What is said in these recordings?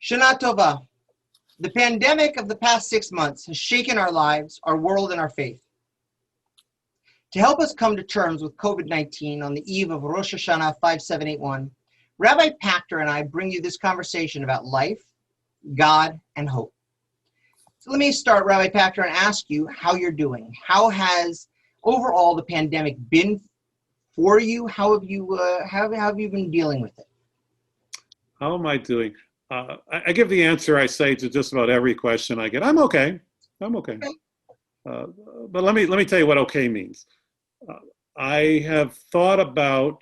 Shana Tova. The pandemic of the past 6 months has shaken our lives, our world, and our faith. To help us come to terms with COVID-19 on the eve of Rosh HaShanah 5781, Rabbi Pachter and I bring you this conversation about life, God, and hope. So let me start, Rabbi Pachter, and ask you how you're doing. How has overall the pandemic been for you? How have you been dealing with it? How am I doing? I give the answer I say to just about every question I get. I'm okay. But let me tell you what okay means. I have thought about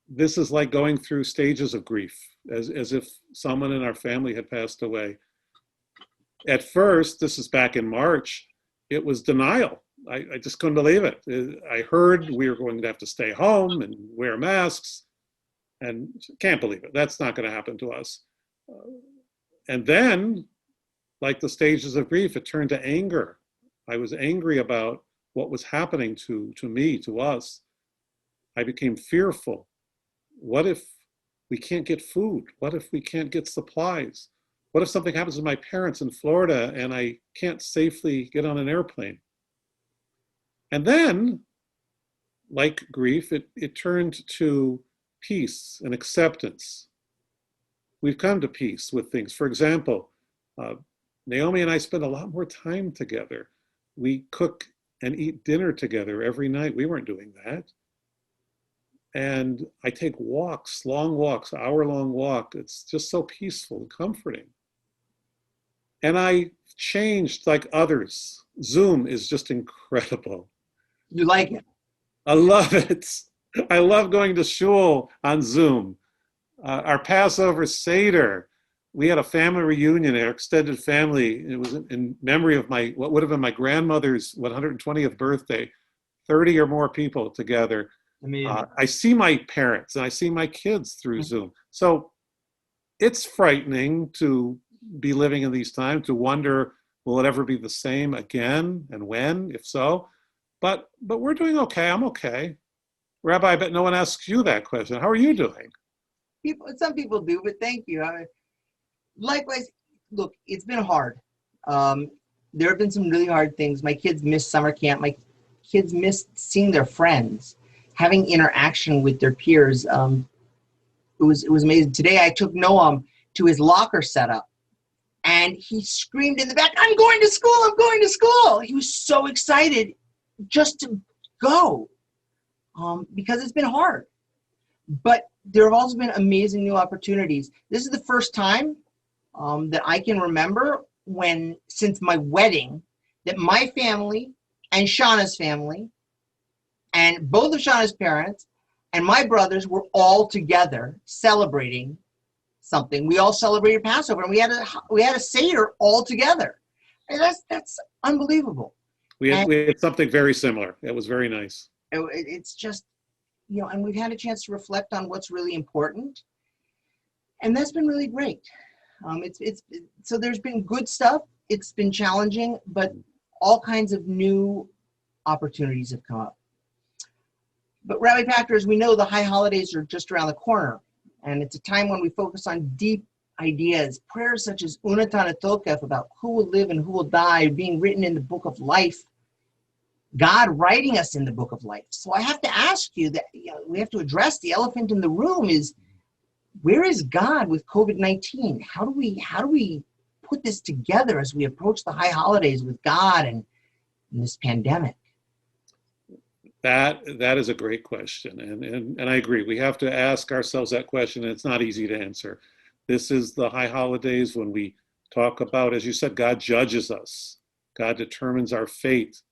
this is like going through stages of grief, as if someone in our family had passed away. At first, this is back in March, it was denial. I just couldn't believe it. I heard we were going to have to stay home and wear masks, and can't believe it. That's not going to happen to us. And then, like the stages of grief, it turned to anger. I was angry about what was happening to me, to us. I became fearful. What if we can't get food? What if we can't get supplies? What if something happens to my parents in Florida and I can't safely get on an airplane? And then, like grief, it turned to peace and acceptance. We've come to peace with things. For example, Naomi and I spend a lot more time together. We cook and eat dinner together every night. We weren't doing that. And I take walks, long walks, hour-long walk. It's just so peaceful and comforting. And I changed like others. Zoom is just incredible. You like it? I love it. I love going to shul on Zoom. Our Passover Seder, we had a family reunion, our extended family. It was in memory of what would have been my grandmother's 120th birthday, 30 or more people together. I see my parents and I see my kids through Zoom. So it's frightening to be living in these times, to wonder, will it ever be the same again, and when, if so? But we're doing okay. I'm okay. Rabbi, I bet no one asks you that question. How are you doing? Some people do, but thank you. Likewise, look, it's been hard. There have been some really hard things. My kids missed summer camp. My kids missed seeing their friends, having interaction with their peers. It was amazing. Today I took Noam to his locker setup, and he screamed in the back, "I'm going to school! I'm going to school!" He was so excited just to go, because it's been hard. But there have also been amazing new opportunities. This is the first time that I can remember since my wedding, that my family and Shauna's family and both of Shauna's parents and my brothers were all together celebrating something. We all celebrated Passover, and we had a Seder all together. And that's unbelievable. We had something very similar. It was very nice. It's just, and we've had a chance to reflect on what's really important, and that's been really great. So there's been good stuff. It's been challenging, but all kinds of new opportunities have come up. But Rabbi Pachter, as we know, the high holidays are just around the corner, and it's a time when we focus on deep ideas, prayers such as Unatan Tokef, about who will live and who will die, being written in the book of life. God writing us in the book of life. So I have to ask you that we have to address the elephant in the room is, where is God with COVID-19? How do we put this together as we approach the high holidays with God and this pandemic? That is a great question, and I agree. We have to ask ourselves that question, and it's not easy to answer. This is the high holidays when we talk about, as you said, God judges us. God determines our fate.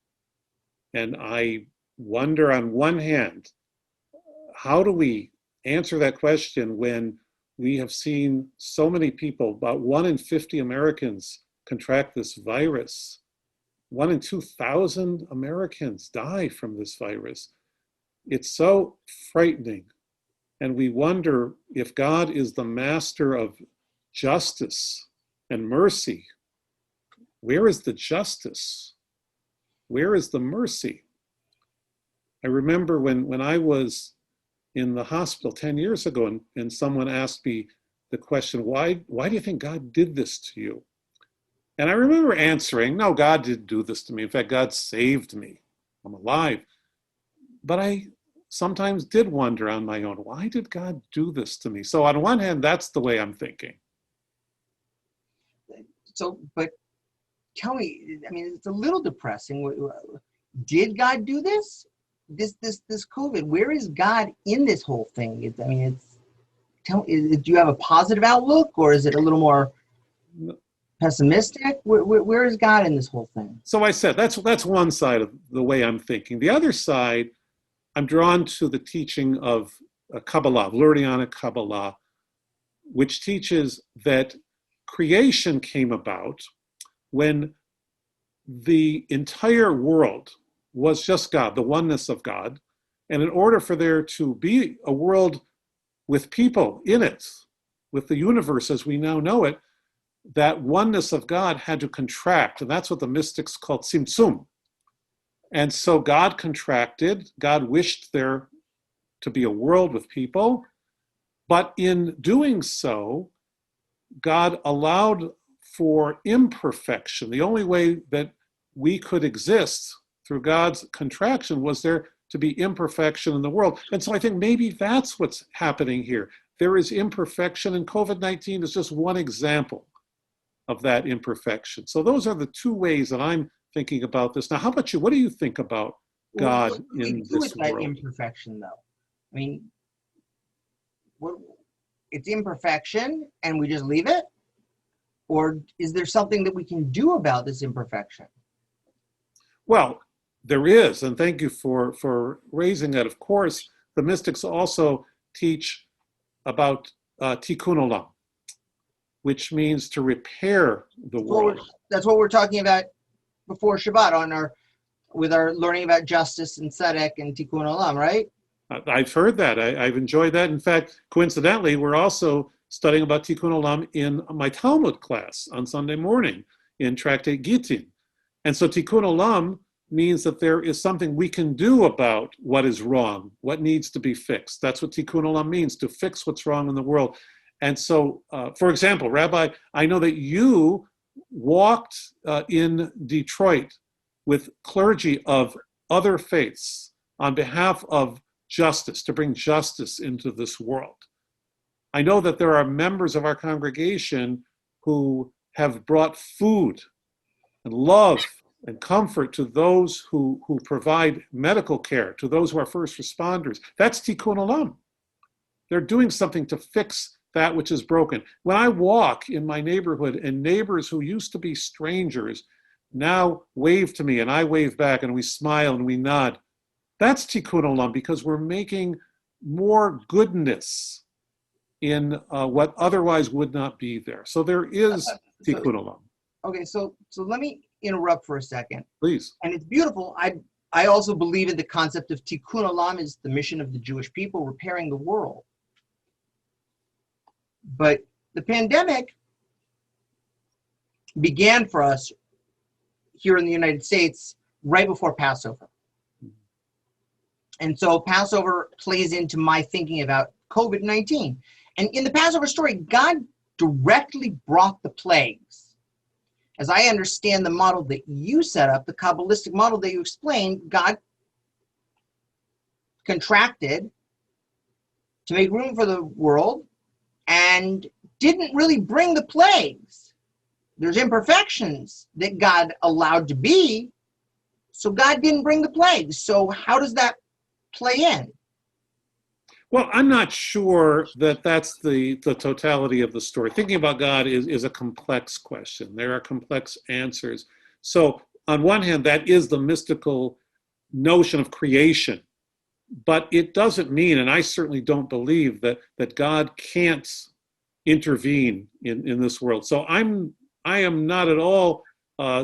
And I wonder, on one hand, how do we answer that question when we have seen so many people, about 1 in 50 Americans, contract this virus? 1 in 2,000 Americans die from this virus. It's so frightening. And we wonder if God is the master of justice and mercy. Where is the justice? Where is the mercy? I remember when I was in the hospital 10 years ago and someone asked me, the question, why do you think God did this to you? And I remember answering, no, God didn't do this to me. In fact, God saved me. I'm alive. But I sometimes did wonder on my own, why did God do this to me? So on one hand, that's the way I'm thinking. So, but tell me, I mean, it's a little depressing. Did God do this? This COVID, where is God in this whole thing? I mean, do you have a positive outlook, or is it a little more pessimistic? Where is God in this whole thing? So I said, that's one side of the way I'm thinking. The other side, I'm drawn to the teaching of Kabbalah, Lurianic Kabbalah, which teaches that creation came about when the entire world was just God, the oneness of God. And in order for there to be a world with people in it, with the universe as we now know it, that oneness of God had to contract. And that's what the mystics called tzimtzum. And so God contracted. God wished there to be a world with people. But in doing so, God allowed for imperfection. The only way that we could exist through God's contraction was there to be imperfection in the world. And so I think maybe that's what's happening here. There is imperfection, and COVID-19 is just one example of that imperfection. So those are the two ways that I'm thinking about this. Now, how about you? What do you think about God in this world? That imperfection, though? I mean, it's imperfection, and we just leave it? Or is there something that we can do about this imperfection? Well, there is, and thank you for raising that. Of course, the mystics also teach about tikkun olam, which means to repair the world. That's what we're talking about before Shabbat with our learning about justice and tzedek and tikkun olam, right? I've heard that. I've enjoyed that. In fact, coincidentally, we're also studying about tikkun olam in my Talmud class on Sunday morning in Tractate Gittin. And so tikkun olam means that there is something we can do about what is wrong, what needs to be fixed. That's what tikkun olam means, to fix what's wrong in the world. And so, for example, Rabbi, I know that you walked in Detroit with clergy of other faiths on behalf of justice, to bring justice into this world. I know that there are members of our congregation who have brought food and love and comfort to those who provide medical care, to those who are first responders. That's tikkun olam. They're doing something to fix that which is broken. When I walk in my neighborhood and neighbors who used to be strangers now wave to me and I wave back and we smile and we nod, that's tikkun olam, because we're making more goodness in what otherwise would not be there. So there is tikkun olam. Okay, so let me interrupt for a second. Please. And it's beautiful. I also believe in the concept of tikkun olam is the mission of the Jewish people, repairing the world. But the pandemic began for us here in the United States right before Passover. And so Passover plays into my thinking about COVID-19. And in the Passover story, God directly brought the plagues. As I understand the model that you set up, the Kabbalistic model that you explained, God contracted to make room for the world and didn't really bring the plagues. There's imperfections that God allowed to be, so God didn't bring the plagues. So how does that play in? Well, I'm not sure that that's the totality of the story. Thinking about God is a complex question. There are complex answers. So on one hand, that is the mystical notion of creation. But it doesn't mean, and I certainly don't believe, that God can't intervene in this world. So I am not at all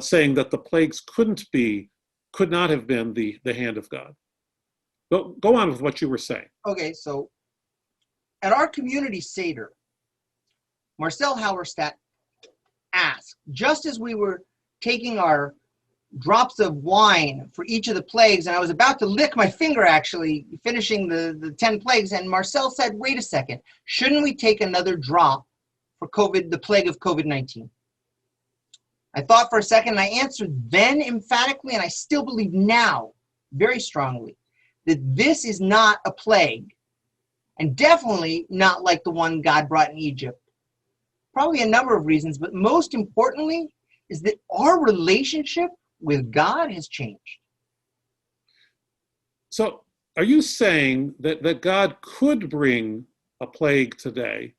saying that the plagues could not have been the hand of God. But go on with what you were saying. Okay, so at our community Seder, Marcel Halberstadt asked, just as we were taking our drops of wine for each of the plagues, and I was about to lick my finger actually, finishing the 10 plagues, and Marcel said, wait a second, shouldn't we take another drop for the plague of COVID-19? I thought for a second, and I answered then emphatically, and I still believe now very strongly that this is not a plague, and definitely not like the one God brought in Egypt. Probably a number of reasons, but most importantly is that our relationship with God has changed. So are you saying that God could bring a plague today,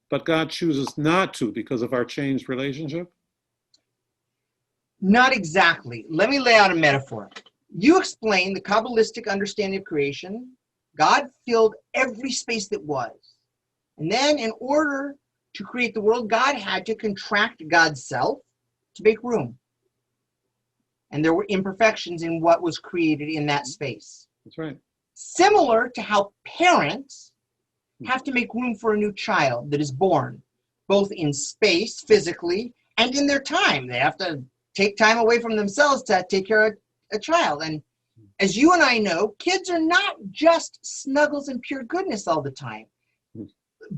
but God chooses not to because of our changed relationship? Not exactly. Let me lay out a metaphor. You explained the Kabbalistic understanding of creation. God filled every space that was. And then in order to create the world, God had to contract God's self to make room. And there were imperfections in what was created in that space. That's right. Similar to how parents have to make room for a new child that is born, both in space, physically, and in their time. They have to take time away from themselves to take care of a child. And as you and I know, kids are not just snuggles and pure goodness all the time.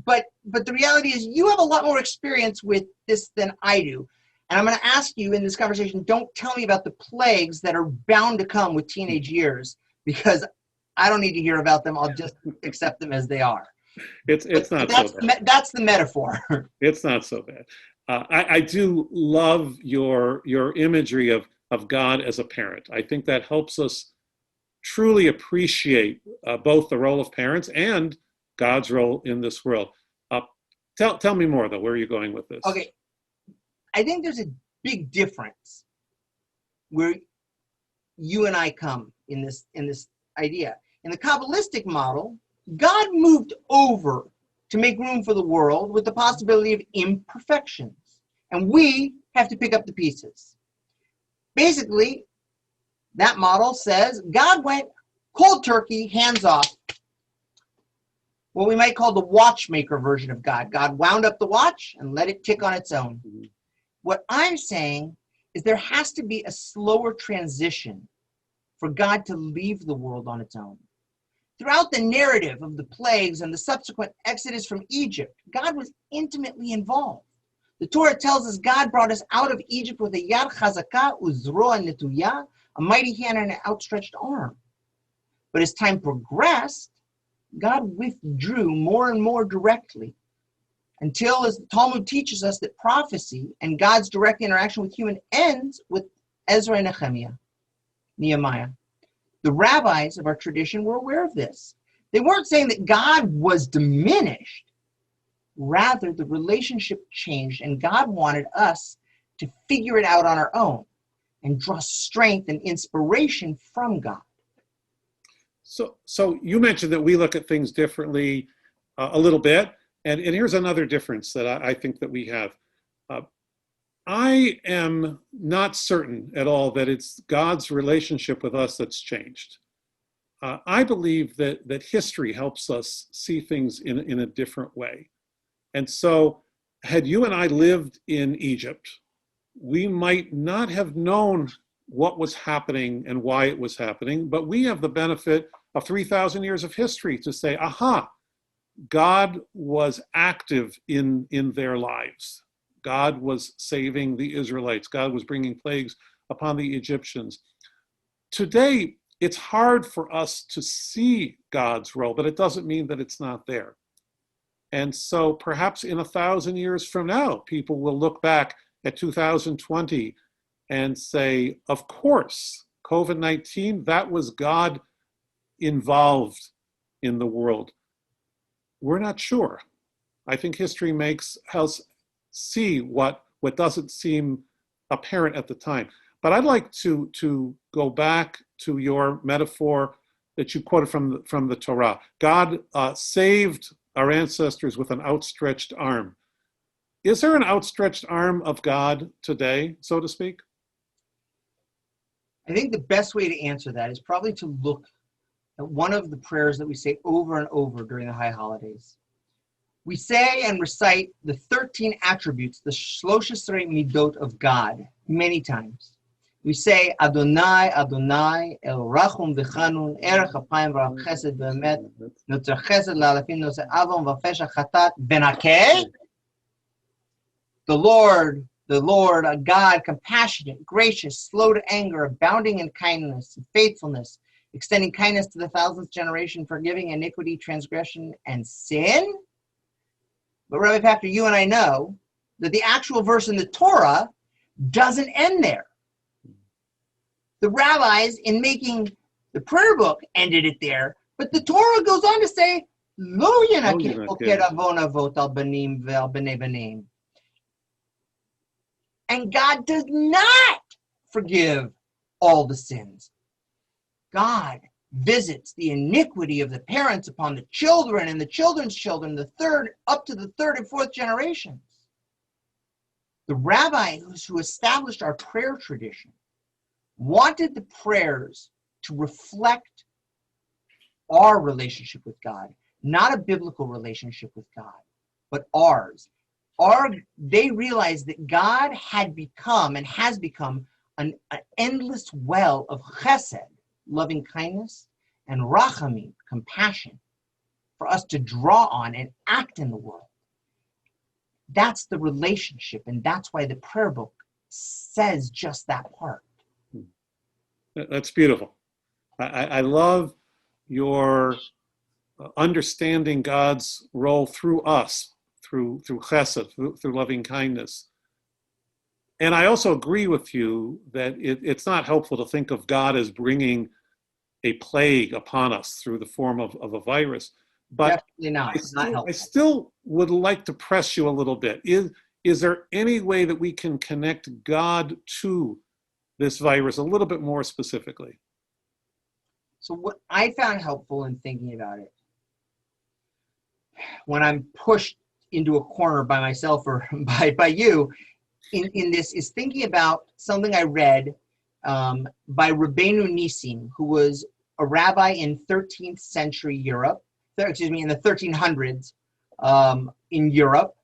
But the reality is you have a lot more experience with this than I do. And I'm going to ask you in this conversation, don't tell me about the plagues that are bound to come with teenage years, because I don't need to hear about them. I'll just accept them as they are. It's not so bad. That's the metaphor. It's not so bad. I do love your imagery of God as a parent. I think that helps us truly appreciate both the role of parents and God's role in this world. Tell me more, though. Where are you going with this? Okay. I think there's a big difference where you and I come in this idea. In the Kabbalistic model, God moved over to make room for the world with the possibility of imperfections. And we have to pick up the pieces. Basically, that model says God went cold turkey, hands off. What we might call the watchmaker version of God. God wound up the watch and let it tick on its own. Mm-hmm. What I'm saying is there has to be a slower transition for God to leave the world on its own. Throughout the narrative of the plagues and the subsequent exodus from Egypt, God was intimately involved. The Torah tells us God brought us out of Egypt with a yad chazakah uzroa netuya, a mighty hand and an outstretched arm. But as time progressed, God withdrew more and more directly until, as the Talmud teaches us, that prophecy and God's direct interaction with human ends with Ezra and Nehemiah. The rabbis of our tradition were aware of this. They weren't saying that God was diminished. Rather, the relationship changed, and God wanted us to figure it out on our own and draw strength and inspiration from God. So you mentioned that we look at things differently a little bit, and here's another difference that I think that we have. I am not certain at all that it's God's relationship with us that's changed. I believe that history helps us see things in a different way. And so had you and I lived in Egypt, we might not have known what was happening and why it was happening, but we have the benefit of 3,000 years of history to say, aha, God was active in their lives. God was saving the Israelites. God was bringing plagues upon the Egyptians. Today, it's hard for us to see God's role, but it doesn't mean that it's not there. And so perhaps in 1,000 years from now, people will look back at 2020 and say, of course, COVID-19, that was God involved in the world. We're not sure. I think history makes us see what doesn't seem apparent at the time. But I'd like to go back to your metaphor that you quoted from the Torah. God saved our ancestors with an outstretched arm. Is there an outstretched arm of God today, so to speak? I think the best way to answer that is probably to look at one of the prayers that we say over and over during the high holidays. We say and recite the 13 attributes, the Shlosh Esrei Midot of God, many times. We say, Adonai, Adonai, El Rachum V'Chanun, Erech Apayim V'Rav Chesed V'Emet, Notzer Chesed La'alafim Notzer Avon V'Fesha Chatat Benakeh. the Lord, a God, compassionate, gracious, slow to anger, abounding in kindness and faithfulness, extending kindness to the thousandth generation, forgiving iniquity, transgression, and sin. But Rabbi Pachter, you and I know that the actual verse in the Torah doesn't end there. The rabbis, in making the prayer book, ended it there, but the Torah goes on to say, Lo yanakeh poker avon avot al banim ve'al bnei banim. And God does not forgive all the sins. God visits the iniquity of the parents upon the children and the children's children, the third, up to the third and fourth generations. The rabbis who established our prayer tradition wanted the prayers to reflect our relationship with God, not a biblical relationship with God, but ours. They realized that God had become and has become an endless well of chesed, loving kindness, and rachamim, compassion, for us to draw on and act in the world. That's the relationship, and that's why the prayer book says just that part. That's beautiful. I love your understanding God's role through us, through chesed, through loving kindness. And I also agree with you that it's not helpful to think of God as bringing a plague upon us through the form of a virus. But definitely not. I still would like to press you a little bit. Is there any way that we can connect God to this virus a little bit more specifically? So what I found helpful in thinking about it, when I'm pushed into a corner by myself or by you, in this, is thinking about something I read by Rabbi Nissim, who was a rabbi in 13th century Europe, in the 1300s in Europe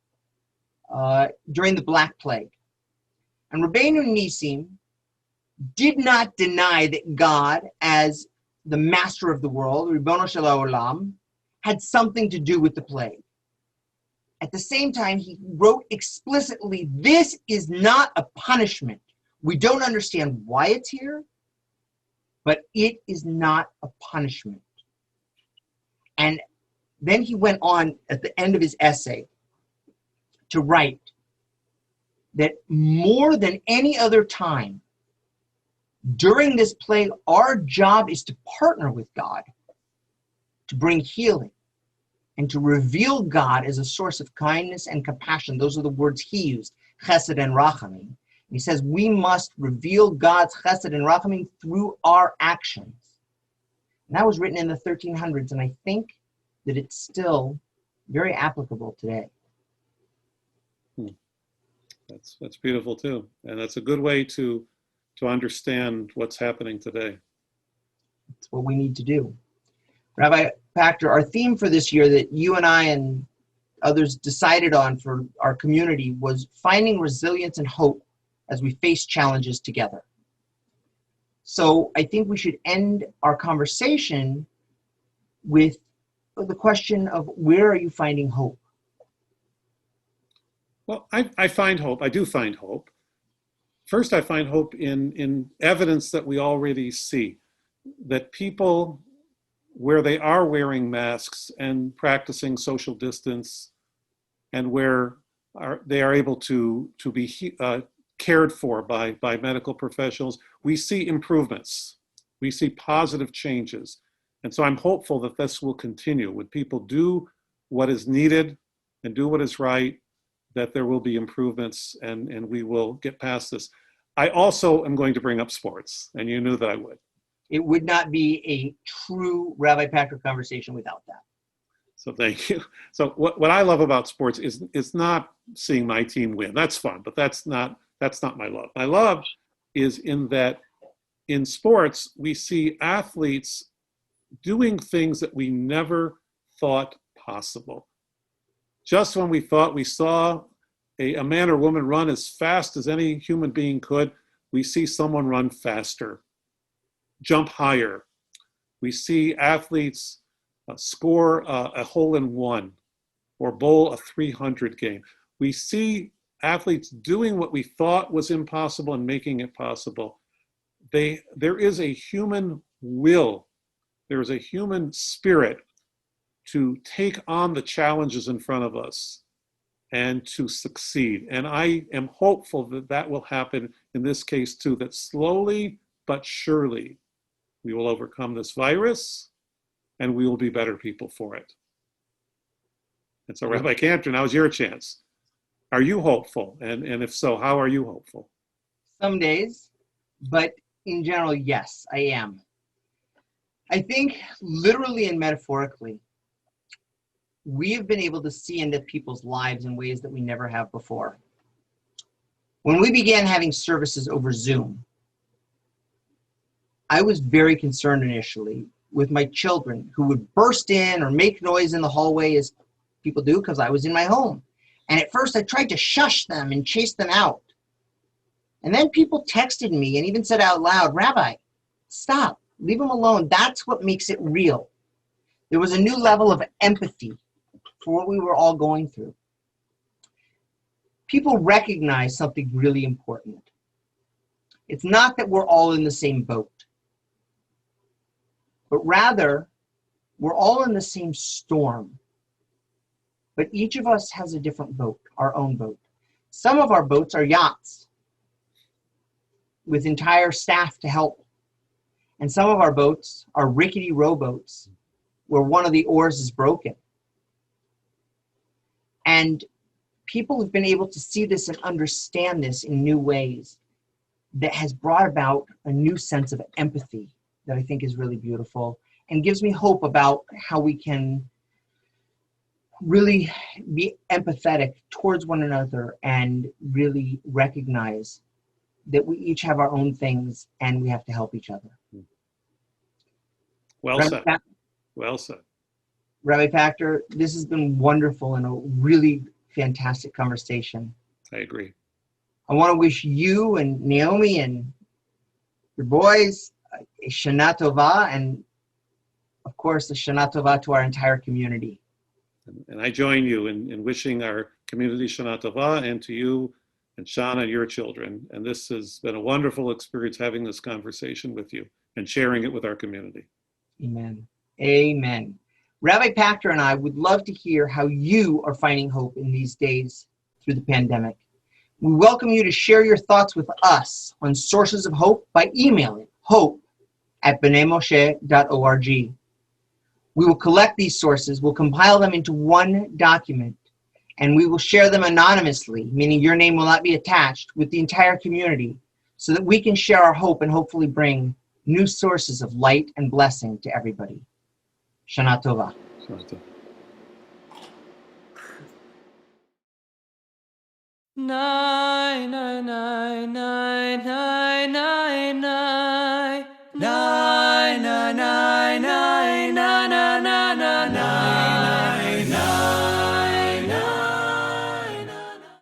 during the Black Plague. And Rabbi Nissim did not deny that God, as the master of the world, Ribono Shel Haolam, had something to do with the plague. At the same time, he wrote explicitly, this is not a punishment. We don't understand why it's here, but it is not a punishment. And then he went on at the end of his essay to write that more than any other time during this plague, our job is to partner with God to bring healing and to reveal God as a source of kindness and compassion. Those are the words he used, chesed and rachamim. He says we must reveal God's chesed and rachamim through our actions. And that was written in the 1300s, and I think that it's still very applicable today. That's beautiful too, and that's a good way to understand what's happening today. It's what we need to do. Rabbi Pachter, our theme for this year that you and I and others decided on for our community was finding resilience and hope as we face challenges together. So I think we should end our conversation with the question of, where are you finding hope? Well, I find hope. I do find hope. First, I find hope in evidence that we already see, that people, where they are wearing masks and practicing social distance, and where they are able to be cared for by medical professionals, we see improvements. We see positive changes. And so I'm hopeful that this will continue. When people do what is needed and do what is right, that there will be improvements and we will get past this. I also am going to bring up sports, and you knew that I would. It would not be a true Rabbi Pachter conversation without that. So thank you. So what I love about sports is not seeing my team win. That's fun, but that's not my love. My love is in that in sports, we see athletes doing things that we never thought possible. Just when we thought we saw a man or woman run as fast as any human being could, we see someone run faster, jump higher. We see athletes score a hole-in-one or bowl a 300 game. We see athletes doing what we thought was impossible and making it possible. There is a human will, there is a human spirit to take on the challenges in front of us and to succeed. And I am hopeful that that will happen in this case too, that slowly but surely we will overcome this virus and we will be better people for it. And so Rabbi Kantor, now is your chance. Are you hopeful? And if so, how are you hopeful? Some days, but in general, yes, I am. I think literally and metaphorically, we have been able to see into people's lives in ways that we never have before. When we began having services over Zoom, I was very concerned initially with my children who would burst in or make noise in the hallway as people do because I was in my home. And at first I tried to shush them and chase them out. And then people texted me and even said out loud, "Rabbi, stop, leave them alone. That's what makes it real." There was a new level of empathy for what we were all going through. People recognize something really important. It's not that we're all in the same boat, but rather we're all in the same storm. But each of us has a different boat, our own boat. Some of our boats are yachts with entire staff to help. And some of our boats are rickety rowboats where one of the oars is broken. And people have been able to see this and understand this in new ways that has brought about a new sense of empathy that I think is really beautiful and gives me hope about how we can really be empathetic towards one another and really recognize that we each have our own things and we have to help each other. Well said. Well said. Rabbi Pachter, this has been wonderful and a really fantastic conversation. I agree. I want to wish you and Naomi and your boys a Shana Tova, and of course a Shana Tova to our entire community. And I join you in wishing our community Shana Tova, and to you and Shana and your children. And this has been a wonderful experience having this conversation with you and sharing it with our community. Amen. Amen. Rabbi Pachter and I would love to hear how you are finding hope in these days through the pandemic. We welcome you to share your thoughts with us on sources of hope by emailing hope@bnaimoshe.org. We will collect these sources, we'll compile them into one document, and we will share them anonymously, meaning your name will not be attached, with the entire community, so that we can share our hope and hopefully bring new sources of light and blessing to everybody. Shana Tova. Shana Tova. Nai, nai, nai, nai, nai, nai, nai, nai, nai, nai, nai.